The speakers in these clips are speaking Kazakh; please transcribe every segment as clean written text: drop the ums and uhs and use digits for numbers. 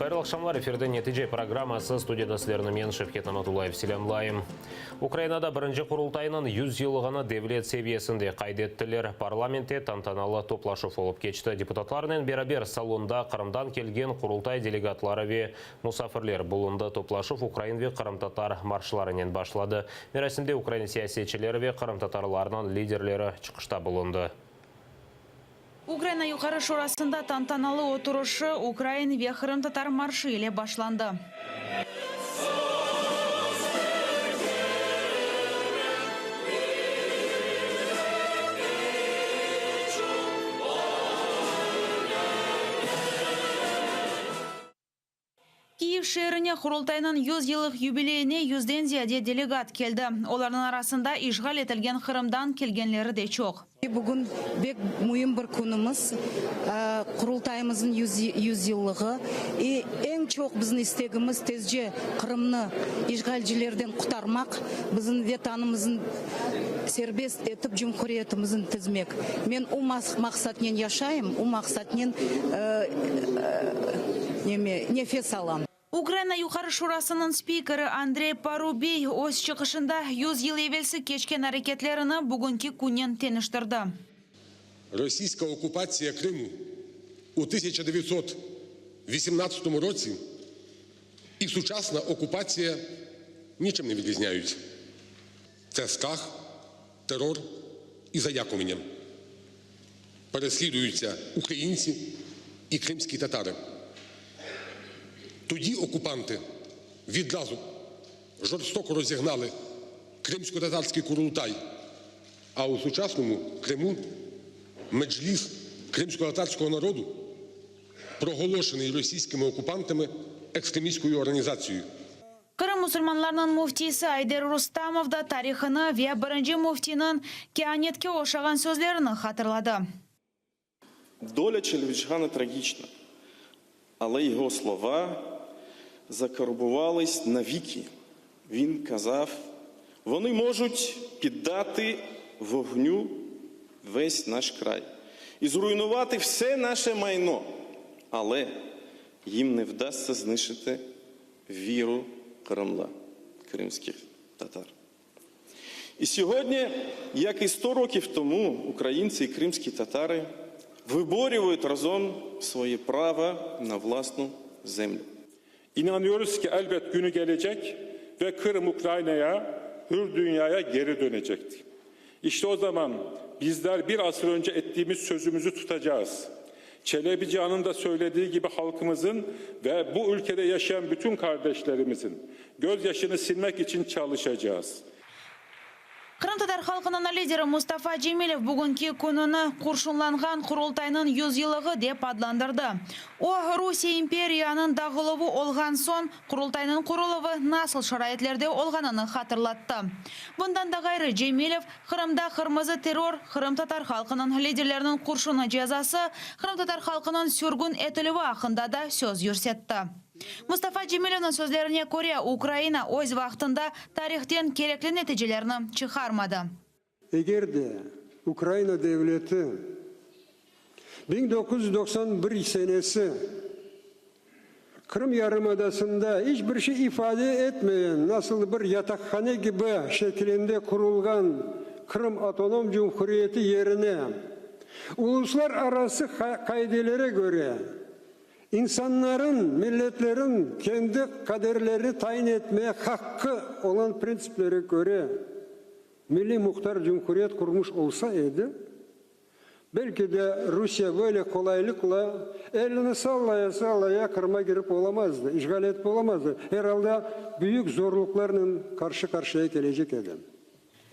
Хайырлы акшамлар, эфирде нетиже программасы студияда сілерінің мен Шевкет Аматуллаев селямлайым. Украинада бірінші құрылтайының 100 жылығына девлет севиесінде қайдеттілер. Парламентте тантаналы топлашу болып кечті. Депутатларының берабер салонда Қырымдан келген құрылтай делегатлары ве мұсафирлер бұлынды. Топлашу Украин ве Қырым-татар маршыларынан башлады. Мерасимде Украин сиясетчілері ве Қырым-татарларының лидерлері чықышта бұлынды. Украина юқары шурасында тантаналы отырышы Украин ве Қырым-татар маршы ile башланды. Киев шеріне құрылтайның 100 жылық юбилейіне 100-ден зияде делегат келді. Олардың арасында ишғал етілген Қырымдан келгенлері де жоқ. Бүгін бек мұйым бір күніміз, құрылтайымыздың 100 жылығы. Ең çok біздің істегіміз тезже Қырымны ишғалжілерден құтармақ, біздің ветанымыздың сербест етіп жұмхуриетіміздің тізмек. Мен у мақсатнен яшайым, у мақсатнен нефес алам. Украина юқары шурасының спикері Андрей Парубей өз шығышында 100 жыл евелсі кешкен әрекетлеріні бүгінгі күннен теніштірді. Російська окупація Криму у 1918 році і сучасна окупація нічим не відрізняються. Це страх, терор і залякування. Переслідуються українці і кримські татари. Тоді окупанти відразу жорстоко розігнали кримсько-татарський Курултай, а у сучасному Криму меджліс кримсько-татарського народу проголошений російськими окупантами екстремістською організацією. Қырым мұсылманларының муфтисі Айдер Рустамов да тарихыны ве бірінші муфтинің кеанетке ошаған сөзлеріні хатырлады. Доля Челебіджгана трагічна, але його слова закарбувались навіки. Він казав, вони можуть піддати вогню весь наш край і зруйнувати все наше майно, але їм не вдасться знищити віру Кремля, кримських татар. І сьогодні, як і 100 років тому, українці і кримські татари виборюють разом своє право на власну землю. İnanıyoruz ki elbet günü gelecek ve Kırım Ukrayna'ya, hür dünyaya geri dönecektir. İşte o zaman bizler bir asır önce ettiğimiz sözümüzü tutacağız. Çelebi Can'ın da söylediği gibi halkımızın ve bu ülkede yaşayan bütün kardeşlerimizin gözyaşını silmek için çalışacağız. Қырым-татар халқының лидері Мустафа Джемилев бүгінгі күніні құршынланған құрылтайның 100 жылығы деп адландырды. О, Русия империяның дағылығы олған сон, құрылтайның құрылығы насыл шарайетлерде олғанını хатырлатты. Бұндан да ғайры Джемилев Қырымда қырмызы террор, Қырым-татар халқының лидерлерінің құршыны жазасы, Қырым-татар халқының сүргін етілігі ақында да сөз жүрсетті. Мустафа Джемилевнің сөздеріне көре Украина өз вақтында тарихтен керекли нәтижелерін шығармады. Егер де Украина devleti 1991 senesi Kırım Yarımadası'nda hiçbir şey ifade etmeyen, nasıl bir yatakhane gibi şeklinde kurulgan Kırım Otonom Cumhuriyeti yerine uluslararası kaidelere göre İnsanların, milletlerin kendi kaderlerini tayin etmeye hakkı olan prensiplere göre Milli Muhtar Cumhuriyet kurmuş olsaydı, belki de Rusya böyle kolaylıkla elini sallaya sallaya Kırım'a girip olamazdı, işgal edip olamazdı. Herhalde büyük zorluklarla karşı karşıya gelecek adam.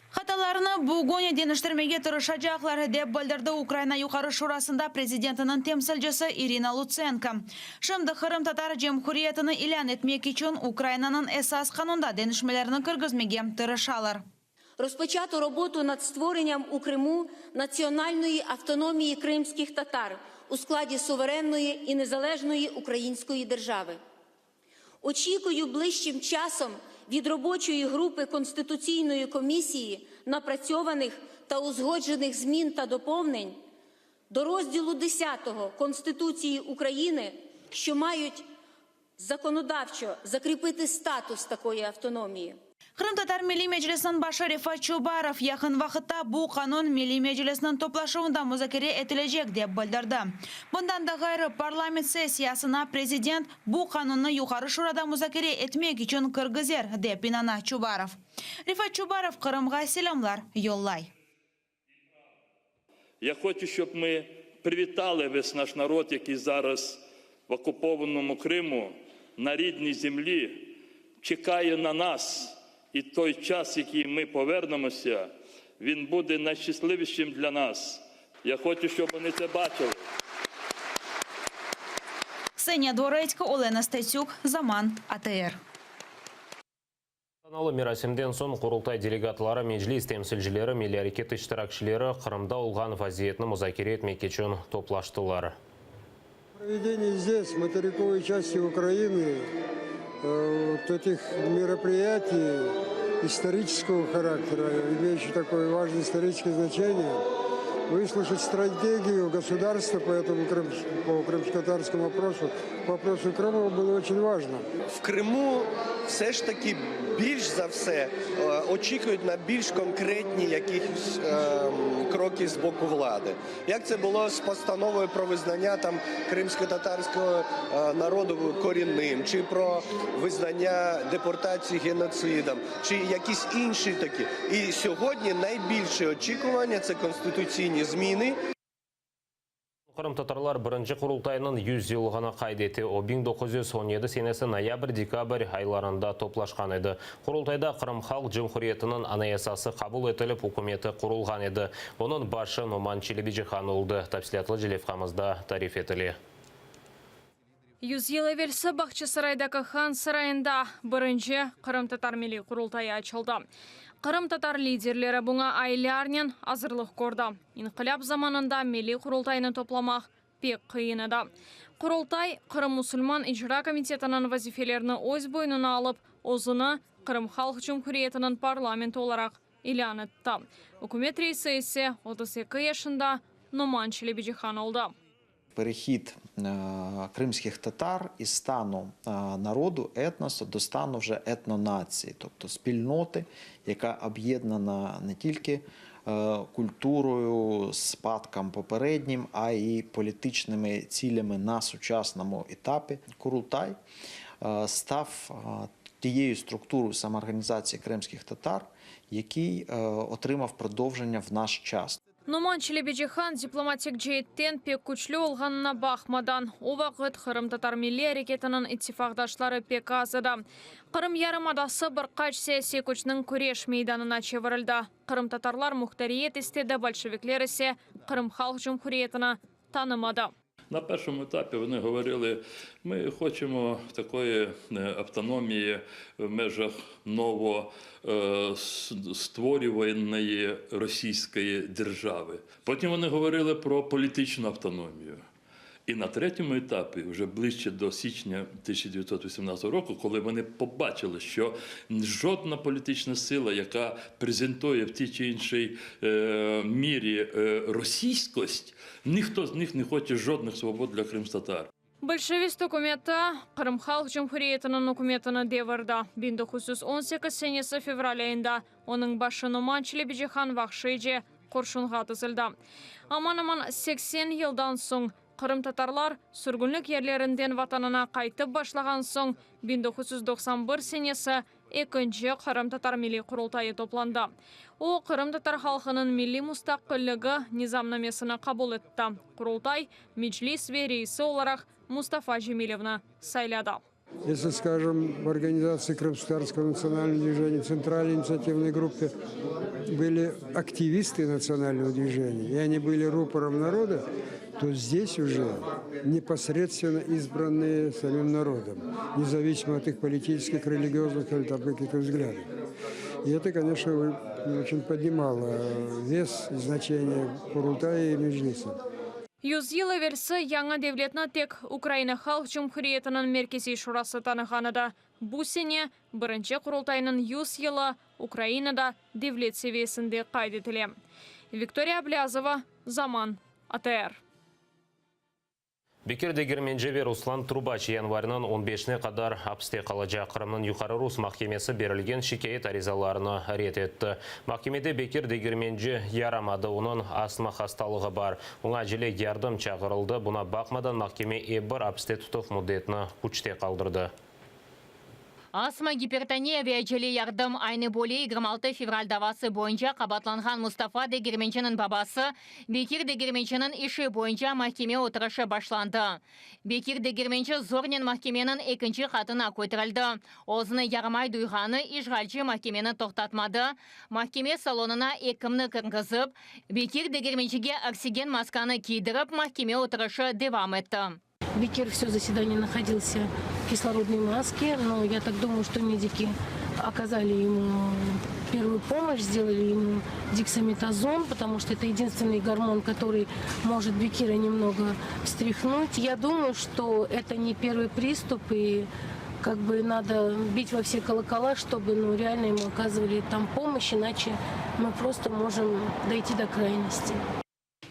Хаталарыны бүгін деніштермеге тұрышачақлары деп білдірді Украина юқары шурасында президентінің темсілжісі Ирина Луценко. Шымды Қырым-татар жемхуриетіні илан етмек үшін Украинаның esas қанунда денішмелеріні кіргізмеге тұрышалар. Розпочато роботу над створенням у Криму національної автономії кримських татар у складі суверенної і незалежної української держави. Очікую ближчим часом від робочої групи Конституційної комісії напрацьованих та узгоджених змін та доповнень до розділу 10 Конституції України, що мають законодавчо закріпити статус такої автономії. Кырым-Татар Милли Meclisi'nin başı Rifat Чубаров yakın vakitte bu kanun Milli Meclisi'nin toplaşımında müzakere edilecek diye bildirdi. Bundan da gayrı parlament sesiyasına prezident bu kanunu yukarı şurada müzakere etmek için kırgızır diye inana Чубаров. Rifat Чубаров Kırım'a selamlar yollay. Я хочу, щоб ми привітали весь наш народ, який зараз в окупованому Криму, на рідній землі, чекає на нас. І той час, який ми повернемося, він буде найщасливішим для нас. Я хочу, щоб вони це бачили. Ксения Дворецька, Олена Стецюк, Заман, АТР. Каналы Мирасимден сон Курултай делегатлары Меджлис темсілжілері, миллиарекет іштиракшілері Қырымда олған вазиетні музакире етмек үшін топлаштылар. Проведение здесь, в материковой части Украины, вот этих мероприятий исторического характера, имеющих такое важное историческое значение, выслушать стратегию государства по этому по крымско-татарскому вопросу Крыма было очень важно. В Криму все ж таки більш за все очікують на більш конкретні якісь кроки з боку влади. Як це було з постановою про визнання там кримсько-татарського народу корінним, чи про визнання депортації геноцидом, чи якісь інші такі. І сьогодні найбільше очікування – це конституційні зміни. Кырым-татарлар бірінші құрылтайының 100 жылғана қайдеті. О 1917 сенесі ноябрь-декабрь айларында топлашқан еді. Құрылтайда Қырым Халық Жумхуриетінің анаясасы қабыл етіліп, үкіметі құрылған еді. Оның başı Номан Челебиджихан oldu. Тәпсілетлі желевқамызда тариф етілі. 100 yıl evvelsi Бахчысарайдағы хан сарайында бірінші Қырым-татар милли құрылтайы açıldı. Қырым-татар лидерлері бұңа айларнен азырлық көрді. Инқилаб заманында милли құрылтайны топламақ пек қиын еді. Құрылтай Қырым мұсылман ижра комитетінің вазифелеріні өз бойынына алып, озыны Қырым Халық Жумхуриетінің парламенті оларақ илан етті. Үкімет рейсі ise 32 yaşında Номан Челебиджихан oldu. Перехід кримських татар із стану народу, етносу, до стану вже етнонації, тобто спільноти, яка об'єднана не тільки культурою, спадком попереднім, а й політичними цілями на сучасному етапі. Курултай став тією структурою самоорганізації кримських татар, який отримав продовження в наш час. Номан Челебиджихан дипломатик жейттен пек күчлі олғанына бақмадан. О вақыт Қырым-татар милли әрекетінің иттифақдашлары пек азыды. Қырым ярымадасы бір қач саяси күчнің күреш мейданына чевірілді. Қырым-татарлар мұхтариет істеді, большевиклер ісе Қырым Халық Жумхуриетіні танымады. На першому етапі вони говорили, ми хочемо такої автономії в межах новостворюваної російської держави. Потім вони говорили про політичну автономію. І на третьому етапі, вже ближче до січня 1918 року, коли вони побачили, що жодна політична сила, яка презентує в тій чи іншій мірі російськость, ніхто з них не хоче жодних свобод для кримстатар. Большевист үкіметі Қырым Халық Жумхуриетінің үкіметіні деверді. 1918 сенесі февраль айында оның başı Номан Челебиджихан вақшыйже Қоршунға тізілді. Аман-аман 80 yıldan соң Қырым татарлар сүргінлік ерлерінден ватанына қайтып башлаған соң 1991 сенесі екінші Қырым татар милли құрылтайы топланды. О Қырым татар халқының милли мұстақиллығы низамнамесіні қабыл етті. Құрылтай Меджлис рейсі оларақ Мустафа Жемилевны сайлады. Если, скажем, в организации Крымско-татарского национального движения, центральной инициативной группе были активисты национального движения, и они были рупором народа, то здесь уже непосредственно избранные самим народом, независимо от их политических, религиозных или там каких-то взглядов. И это, конечно, очень поднимало вес и значение Курултая и Меджлиса. 100 yıl evvelsi яңа devletini tek Ukrayna Халық Жумхуриетінің меркези шурасы танығаныда. Бұл сене бірінші құрылтайының 100 yılı Украинада devlet seviyesinde kaydetілі. Виктория Аблязова, Заман, АТР. Бекер дегерменжеве Руслан Трубач январынан 15-не қадар апсте қалажа Қырымның юқары Рус махкемесі берілген шикайет аризаларына рет етті. Махкемеде Бекер дегерменже ярамады, оның астма хасталығы бар. Оңа желе ярдым чағырылды. Бұна бақмадан махкеме ебір апсте тұтып мұдетіні күчте қалдырды. Астма, гипертония ве желе ярдым айны болей 26 февраль давасы бойынша қабатланған Мустафа дегерменченің бабасы Бекер дегерменченің іші бойынша махкеме отырышы башланды. Бекер дегерменче Зорнен махкеменің екінші қатына көтерілді. Озыны ярмай дұйғаны ишғалчы махкемені тоқтатмады. Махкеме салонына екімні кіргізіп, Бекер дегерменчеге оксиген масканы кийдіріп, махкеме отырышы девам етті. Бекер все заседание находился в кислородной маске, но я так думаю, что медики оказали ему первую помощь, сделали ему дексаметазон, потому что это единственный гормон, который может Бекера немного встряхнуть. Я думаю, что это не первый приступ, и как бы надо бить во все колокола, чтобы реально ему оказывали там помощь, иначе мы просто можем дойти до крайности.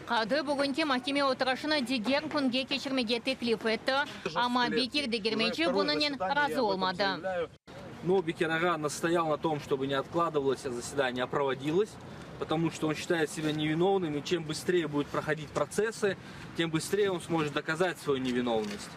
Қады бүгінке махкеме отырышына деген күнге кешірмеге теклиф етті, ама Бекер дегерменче бұнымен разы olmadı. Но Бекер ага настоял на том, чтобы не откладывалось заседание, а проводилось, потому что он считает себя невиновным, и чем быстрее будут проходить процессы, тем быстрее он сможет доказать свою невиновность.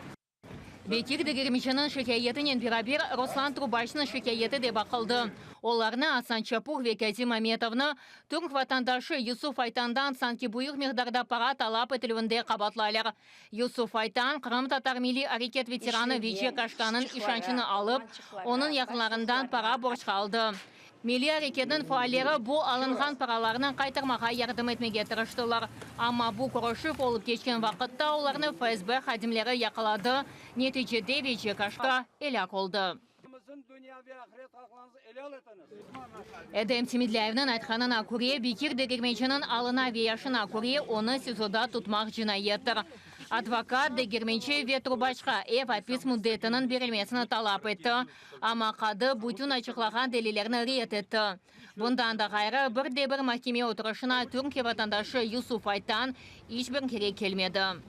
Бекер дегерменченің шикаетінен бірабер Руслан Трубачның шикаеті де бақылды. Оларны Асан Чапух ве Казим Аметовны түрк ватандашы Юсуф Айтандан Санкт-Петербург мехдарда пара талап етілуінде қабатлайлар. Юсуф Айтан Қырым татар милли әрекет ветераны Виче Кашканын ишанчыны алып, оның яқынларындан пара борçқа алды. Милли әрекетінің фаалері бұл алынған параларынан қайтармаға ярдым етмеге тырыштылар. Ама бұл күрішіп олып кешкен вақытта оларны ФСБ қадимлері яқылады. Нетижеде Виче Кашка еляк oldu. Эдем Тимидляевның айтқанына көре, Бекер дегерменченің алына веяшына көре, оны СИЗОда тұтмақ жинайеттір. Адвокат дегерменче ве Трубачқа апис мұдетінің берілмесіні талап етті. Ама қады бүтін açıqлаған делилеріні рет етті. Бұндан да ғайры бірде-бір махкеме отырышына түркі ватандашы Юсуф Айтан ешбір керек келмеді.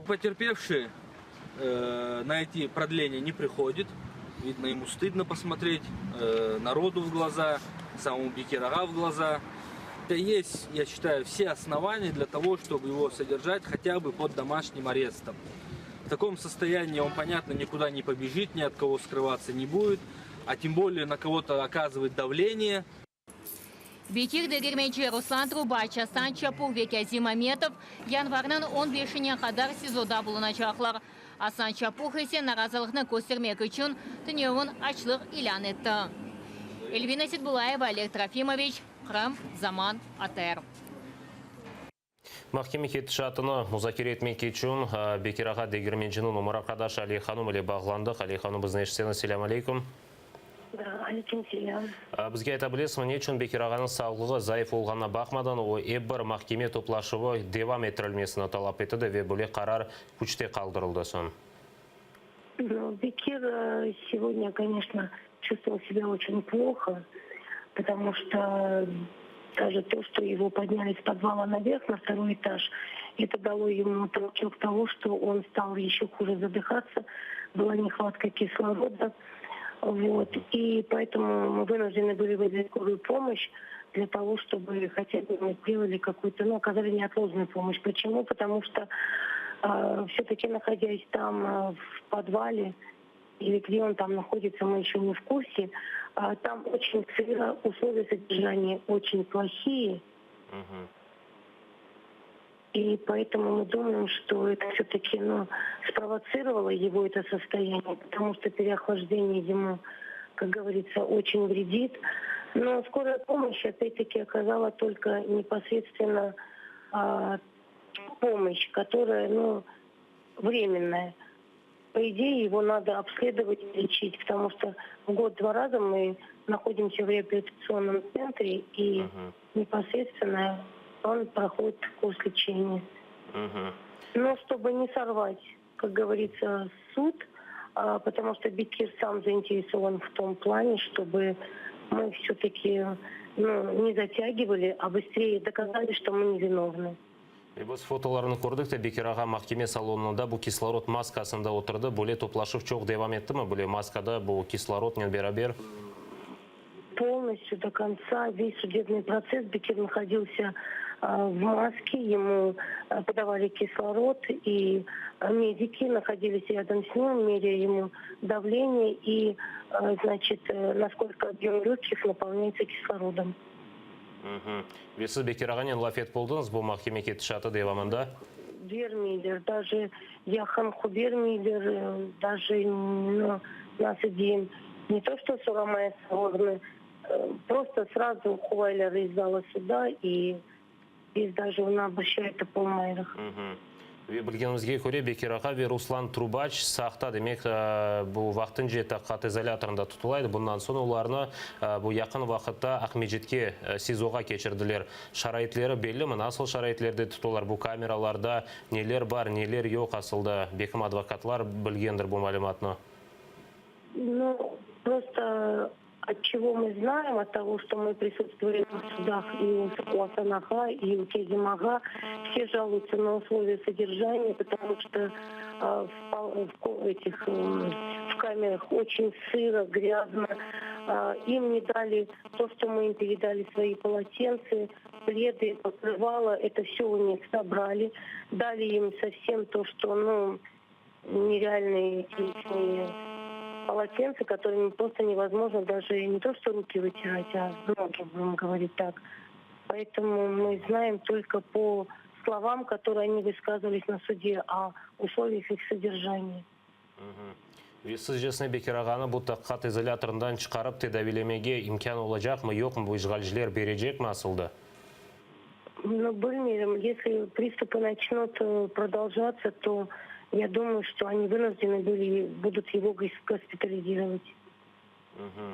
Потерпевший на эти продления не приходит. Видно, ему стыдно посмотреть народу в глаза, самому Бекеру ага в глаза. Это есть, я считаю, все основания для того, чтобы его содержать хотя бы под домашним арестом. В таком состоянии он, понятно, никуда не побежит, ни от кого скрываться не будет, а тем более на кого-то оказывает давление. Бекер дегерменче Руслан Трубач, Асан Чапух ве Казим Аметов январның 15-не қадар СИЗОда болуначақлар. Асан Чапух есе наразылықны көстермек үшін түнеуін ачлық илан етті. Эльвина Сидбулаева, Олег Трофимович, Қырым, Заман, АТР. Махкеме кетішатыны музакер етмек кетшін Бекер аға дегерменчінің номера қадаш Али Ханум еле бағландық. Али Ханум біздің ешсені, селям алейкум. Бізге айта білесің, не үшін Бекер ағаның сауғығы зайыф олғана бақмадан о ебір махкеме топлашығы девам етірілмесіні талап етеді ве бөлек қарар күчте қалдырылды сон? Бекер сегодня, конечно, чувствовал себя очень плохо, потому что даже то, что его подняли с подвала наверх на второй этаж, это дало ему толчок того, что он стал еще хуже задыхаться, была нехватка кислорода. Вот. И поэтому мы вынуждены были вызвать скорую помощь для того, чтобы хотя бы мы сделали какую-то, оказали неотложную помощь. Почему? Потому что все-таки, находясь там в подвале, или где он там находится, мы еще не в курсе, там очень условия содержания очень плохие. И поэтому мы думаем, что это все-таки спровоцировало его это состояние, потому что переохлаждение ему, как говорится, очень вредит. Но скорая помощь, опять-таки, оказала только непосредственно помощь, которая, временная. По идее, его надо обследовать и лечить, потому что в год 2 раза мы находимся в реабилитационном центре, и непосредственно он проходит курс лечения. Но чтобы не сорвать, как говорится, суд, потому что Бекер сам заинтересован в том плане, чтобы мы все-таки не затягивали, а быстрее доказали, что мы невиновны. Біз фотоларын көрдік те Бекераға махкеме салонында бұл кислород маскасында отырды. Бөле топлашып чоқ девам етті ме? Бөле маскада бұл кислород не бер? Полностью до конца весь судебный процесс Бекир находился в маске, ему подавали кислород, и медики находились рядом с ним, меряя ему давление и, значит, насколько объем легких наполняется кислородом. Сіз Бекерағанен лафет болдыңыз, бұл махкеме кеті шаты девамында? Бермейлер, даже Яханху бермейлер, даже нас идеем не то, что Сурамая Саурны, просто сразу хувайлер из зала суда, и без даже он обращает по майрах. Білгенімізге көре Бекераға Руслан Трубач сақта демек бұл вақтын жеті қат изоляторында тұтылайды. Бұндан соң оларны бұл яқын вақытта Ахмеджетке СИЗОға кешірділер. Шарайтлері белі ме? Насыл шарайтлерде тұтылар? Бұл камераларда нелер бар, нелер жоқ асылды? Бекім адвокатлар білгендір бұл мәліматны? Ну, просто от чего мы знаем, от того, что мы присутствуем в судах и у Асанаха, и у Кезимага, все жалуются на условия содержания, потому что в камерах очень сыро, грязно. Им не дали то, что мы им передали, свои полотенца, пледы, покрывала, это все у них собрали. Дали им совсем то, что, нереальные эти полотенца, которыми просто невозможно даже не то что руки вытирать, а ноги, будем говорить так. Поэтому мы знаем только по словам, которые они высказывались на суде, о условиях их содержания. Сіз жесіне Бекерағаны бұлты қат изоляторындан шығарып тедавилемеге имкан олacak мы, жоқ мы, бұл işgalciler бережек ме асылды? Білмеймін, если приступы начнут продолжаться, то я думаю, что они вынуждены будут его госпитализировать.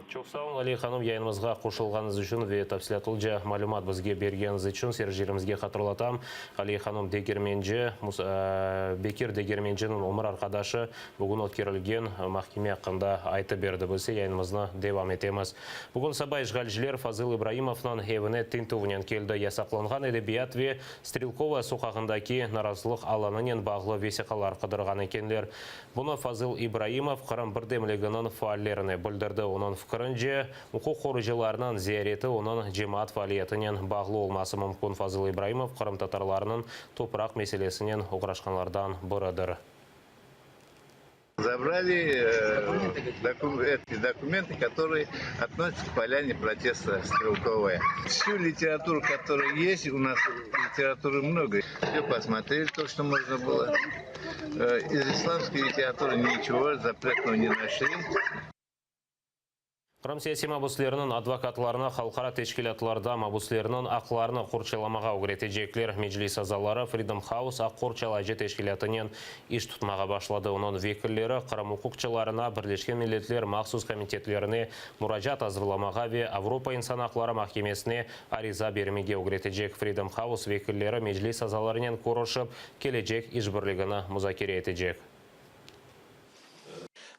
Çok sağ olun Али ханым, yayınımızға қошылғаныңыз үшін ве тәпсілетілже мәлімат бізге бергеніңіз үшін сержерімізге қатырлатам. Али ханым Дегерменже, Бекир Дегерменженің өмір арқадашы бүгін өткерілген махкеме хақында айтып берді. Бізге yayınımызны девам етеміз. Бүгін сабай işgalciler Фазыл Ибраимовнан евіне тентуінен келді. Ясақланған әдебият ве Стрелкова соқағындаки наразылық аланымен бағлы весеқалар қыдырған екенлер. Бұны Фазыл Ибраимов Қырым бірдемлігінің фааллеріне білдірді. Оның фікірінше, құқық қорыжыларының зияреті оның жемаат фаалиетінен бағлы олмасы мүмкін. Фазыл Ибраимов Қырым татарларының топырақ мәселесінен ұғырашқанлардан бірідір. Забрали эти документы, которые относятся к поляне протеста Стрелковая. Всю литературу, которая есть, у нас литературы много. Все посмотрели то, что можно было. Из исламской литературы ничего запретного не нашли. Қырым саяси мабуслерінің адвокатларына халқара тешкілатларда мабуслерінің ақларını қорчаламаға өгретежеклер Меджлис азалары Freedom House ақ қорчалайжы тешкілатынен иш тұтмаға башлады. Оның векілері Қырым ұқықчыларына Бірлескен Миллетлер махсус комитетлеріне мұражат азырламаға ве Европа инсан ақлары махкемесіне ариза бермеге өгретежек. Freedom House векілері Меджлис азаларынан қорышып кележек иш бірлігіні музакире етежек.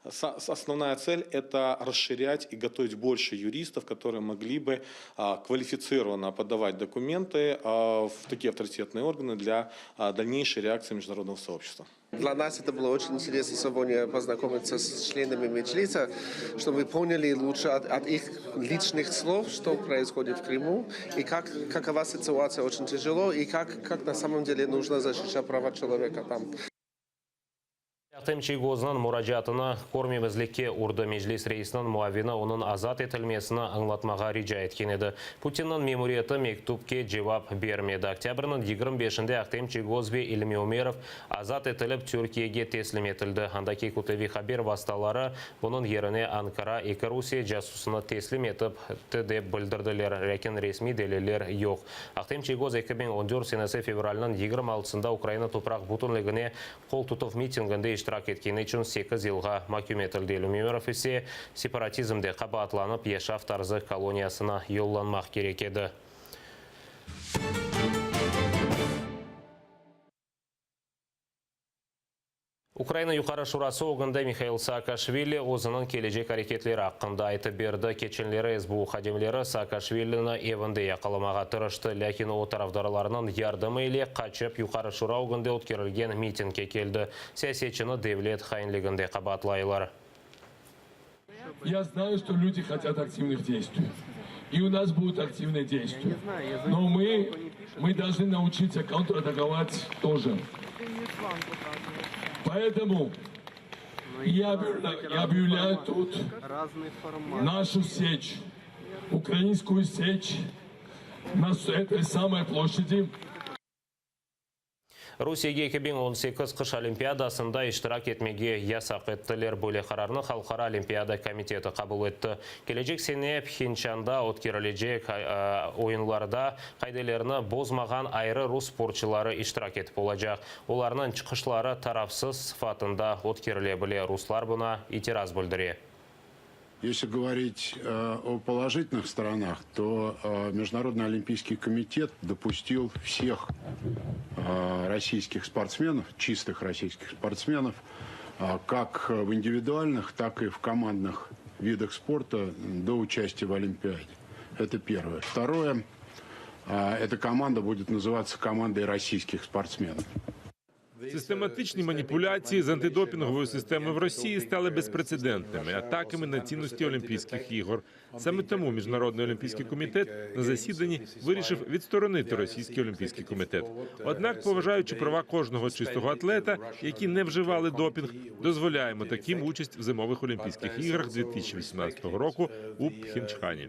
Основная цель – это расширять и готовить больше юристов, которые могли бы квалифицированно подавать документы в такие авторитетные органы для дальнейшей реакции международного сообщества. Для нас это было очень интересно сегодня познакомиться с членами Меджлиса, чтобы мы поняли лучше от их личных слов, что происходит в Крыму, и какова ситуация очень тяжело, и как на самом деле нужно защищать права человека там. Тәмчи гозынан мұражатына кормемізлекке ұрды. Меджлис рейсінің муавина оның азат етілмесіні аңлатмаға рижа еткен еді. Путиннің мемориеті мектупке жауап бермеді. Октябрның 25-інде Ақтемчи Гозбе Илми Умеров азат етіліп Түркияге теслим етілді. Андаки Кутеви Хабер васталары бұның еріне Анкара екі Русия жасусыны теслим етіп деп білдірділер. Рәкен ресми делелер жоқ. Ақтемчи Гоз 2014 сенесі февралінің 26-ында Украина топырақ бүтінлігіне қол тұтып митингінде iştirak etkeni için 8 yılға mahkum etildi. Umеров ise separatizmde qabaatlanıp yaşaf tarzı koloniyasına yollanmaq gerek edi. Украина юқары шурасы оғында Михаил Саакашвили өзінің кележек әрекетлері ақында айтып берді. Кеченлері СБУ қадемлері Саакашвиліні евінде яқаламаға тұрышты, ләкин о тарафдарларының ярдымы еле қачып юқары шура оғында өткерілген митингке келді. Сәсетчіні Девлет хайнлігінде қабатлайлар. Я знаю, что люди хотят активных действий. И у нас будут активные действия. Но мы должны научиться контратаковать тоже. Поэтому я объявляю тут нашу сечь, украинскую сечь на этой самой площади. Русияге 2018 қыш олимпиадасында иштирак етмеге ясақ еттілер бөле қарарны Халқара олимпиада комитеті қабыл етті. Кележек сене Пхенчанда өткерілежек ойынларда қайделеріні бозмаған айры рус спортшылары иштирак етіп olacak. Оларның чықышлары тарафсыз сыфатында өткеріле біле руслар бұна итираз білдіре. Если говорить о положительных сторонах, то Международный олимпийский комитет допустил всех российских спортсменов, чистых российских спортсменов, как в индивидуальных, так и в командных видах спорта до участия в Олимпиаде. Это первое. Второе, эта команда будет называться командой российских спортсменов. Систематичні маніпуляції з антидопінговою системою в Росії стали безпрецедентними атаками на цінності Олімпійських ігор. Саме тому Міжнародний олімпійський комітет на засіданні вирішив відсторонити Російський олімпійський комітет. Однак, поважаючи права кожного чистого атлета, які не вживали допінг, дозволяємо таким участь в зимових Олімпійських іграх 2018 року у Пхенчхані.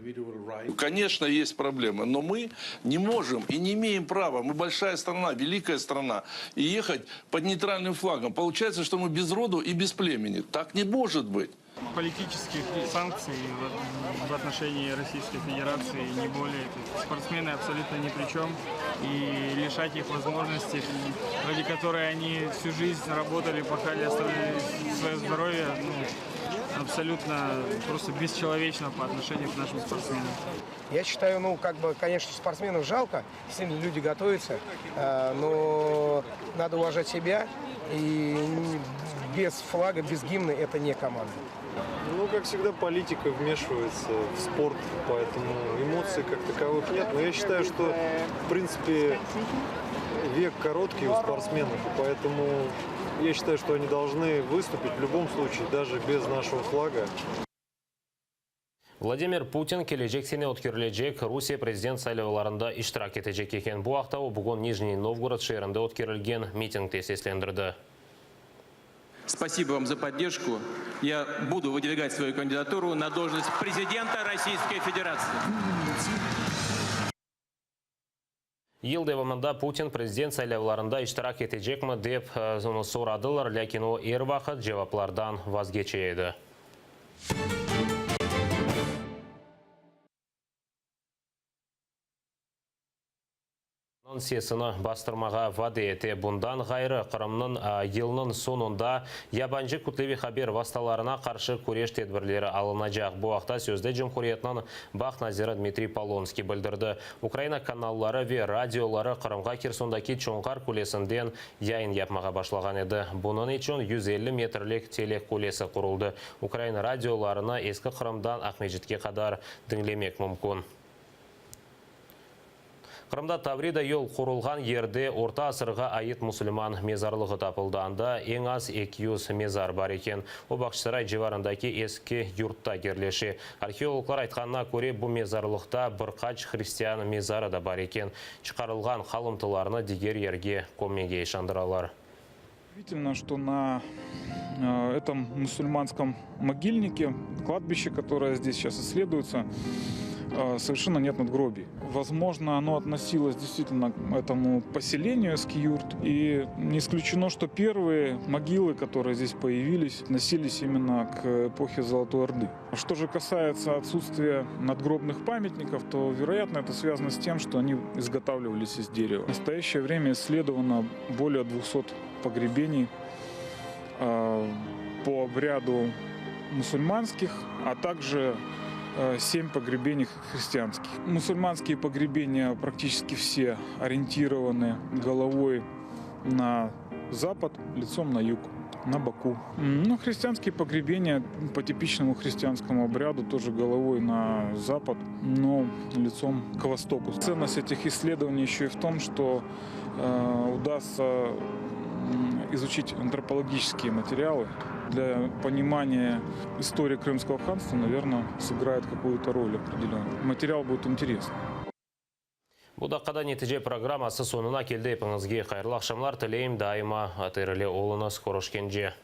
Конечно, есть проблемы, но мы не можем и не имеем права. Мы большая страна, великая страна, и ехать под нейтральным флагом. Получается, что мы без роду и без племени. Так не может быть. Политических санкций в отношении Российской Федерации не более. Спортсмены абсолютно ни при чем. И лишать их возможностей, ради которой они всю жизнь работали, пахали, оставляли свое здоровье, абсолютно просто бесчеловечно по отношению к нашим спортсменам. Я считаю, конечно, спортсменов жалко, сильно люди готовятся, но надо уважать себя, и без флага, без гимна это не команда. Как всегда, политика вмешивается в спорт, поэтому эмоций как таковых нет. Но я считаю, что, в принципе, век короткий у спортсменов, и поэтому я считаю, что они должны выступить в любом случае, даже без нашего флага. Владимир Путин кележек сене өткерілежек Русия президент сайлауларында иштирак етежек екен. Бұл вақытта бүгін Нижний Новгород шерінде өткерілген митингте сеслендірді. Спасибо вам за поддержку. Я буду выдвигать свою кандидатуру на должность президента Российской Федерации. Ел девамында Путин президент сайлауларында иштирак етежекмі деп сорадылар, ләкин о ер вақыт жауаплардан вазгечейді. Сесіні бастырмаға вады еті бұндан ғайры Қырымның елінің сонында ябанжы күтлеви хабер васталарына қаршы көреш тедбірлері алынacak. Бұл вақта сөзді Жумхуриятның бақ назирі Дмитрий Полонский білдірді. Украина каналлары ве радиолары Қырымға Херсондаки чоңғар көлесінден яйын япмаға башлаған еді. Бұның үшін 150 метрлік телек көлесі құрылды. Украина радиоларына ескі Қырымдан Ахмеджитке қадар діңлемек мүмкін. Қырымда Таврида ел құрылған ерде орта асырға айет мұсылман мезарлығы тапылды. Анда ең аз 200 мезар бар екен. Обақшысарай живарындаки ескі юртта керлеші. Археологлар айтқанына көре бұл мезарлықта бірқач христиан мезары да бар екен. Чықарылған қалымтыларыны дегер ерге көмеге ешандыралар. Удивительно, что на этом мусульманском могильнике, кладбище, которое здесь сейчас исследуется, совершенно нет надгробий. Возможно, оно относилось действительно к этому поселению Эскиюрт. И не исключено, что первые могилы, которые здесь появились, относились именно к эпохе Золотой Орды. Что же касается отсутствия надгробных памятников, то, вероятно, это связано с тем, что они изготавливались из дерева. В настоящее время исследовано более 200 погребений по обряду мусульманских, а также 7 погребений христианских. Мусульманские погребения практически все ориентированы головой на запад, лицом на юг. на боку. Ну, христианские погребения по типичному христианскому обряду, тоже головой на запад, но лицом к востоку. Ценность этих исследований еще и в том, что удастся изучить антропологические материалы. Для понимания истории Крымского ханства, наверное, сыграет какую-то роль определенную. Материал будет интересный. Будаққада нетиже программасы сонына келді епіңізге қайырлы ақшамлар тілейм дайыма атырылы олыңыз Корошкенже.